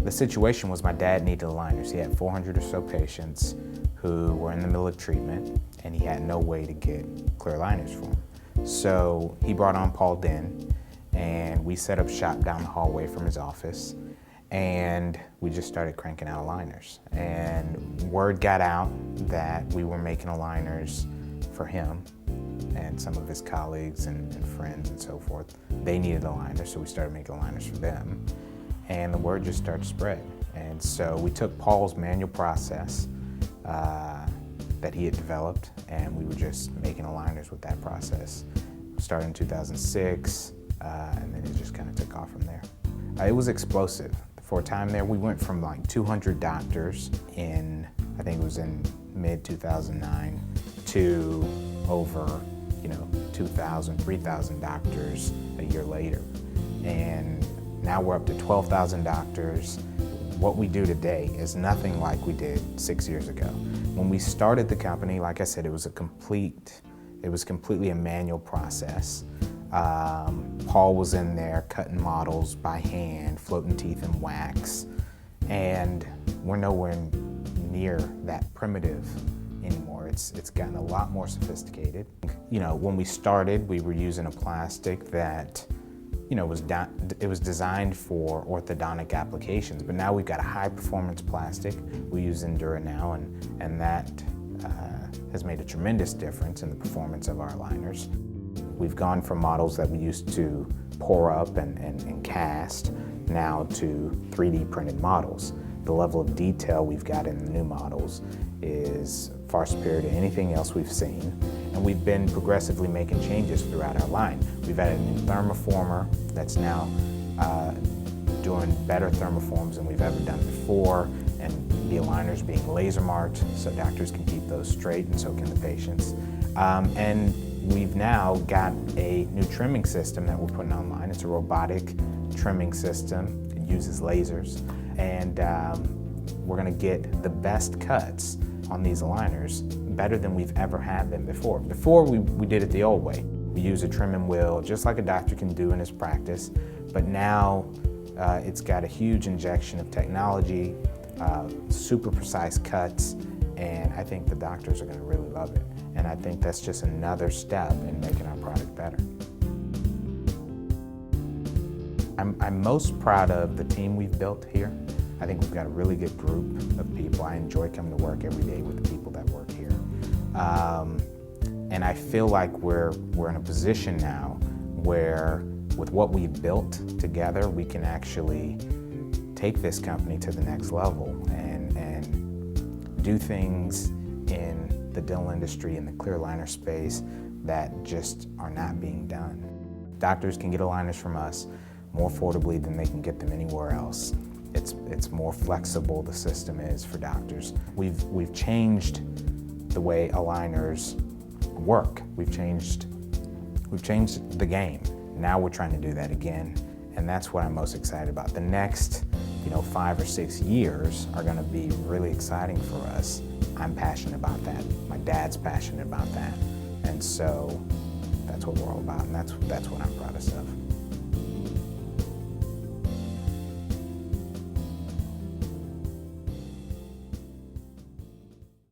The situation was my dad needed aligners. He had 400 or so patients who were in the middle of treatment, and he had no way to get clear aligners for them. So he brought on Paul Dinn, and we set up shop down the hallway from his office, and we just started cranking out aligners. And word got out that we were making aligners for him and some of his colleagues and friends and so forth. They needed aligners, so we started making aligners for them. And the word just started to spread. And so we took Paul's manual process that he had developed, and we were just making aligners with that process. Started in 2006, and then it just kind of took off from there. It was explosive. For a time there, we went from like 200 doctors in, I think it was in mid-2009, to over 2,000, 3,000 doctors a year later. And now we're up to 12,000 doctors. What we do today is nothing like we did 6 years ago. When we started the company, like I said, it was completely a manual process. Paul was in there cutting models by hand, floating teeth in wax, and we're nowhere near that primitive anymore. It's gotten a lot more sophisticated. When we started, we were using a plastic that it was designed for orthodontic applications, but now we've got a high-performance plastic. We use Endura now, and that has made a tremendous difference in the performance of our aligners. We've gone from models that we used to pour up and cast now to 3D printed models. The level of detail we've got in the new models is far superior to anything else we've seen, and we've been progressively making changes throughout our line. We've added a new thermoformer that's now doing better thermoforms than we've ever done before, and the aligners being laser marked so doctors can keep those straight, and so can the patients. And we've now got a new trimming system that we're putting online. It's a robotic trimming system. It uses lasers, and we're going to get the best cuts on these aligners better than we've ever had them before. Before, we did it the old way. We use a trimming wheel just like a doctor can do in his practice, but now it's got a huge injection of technology, super precise cuts, and I think the doctors are going to really love it. And I think that's just another step in making our product better. I'm most proud of the team we've built here. I think we've got a really good group of people. I enjoy coming to work every day with the people that work here. And I feel like we're in a position now where with what we've built together, we can actually take this company to the next level and do things in the dental industry and the clear aligner space that just are not being done. Doctors can get aligners from us more affordably than they can get them anywhere else. It's more flexible, the system is, for doctors. We've changed the way aligners work. We've changed the game. Now we're trying to do that again, and that's what I'm most excited about. The next 5 or 6 years are going to be really exciting for us. I'm passionate about that. My dad's passionate about that, and so that's what we're all about, and that's what I'm proudest of.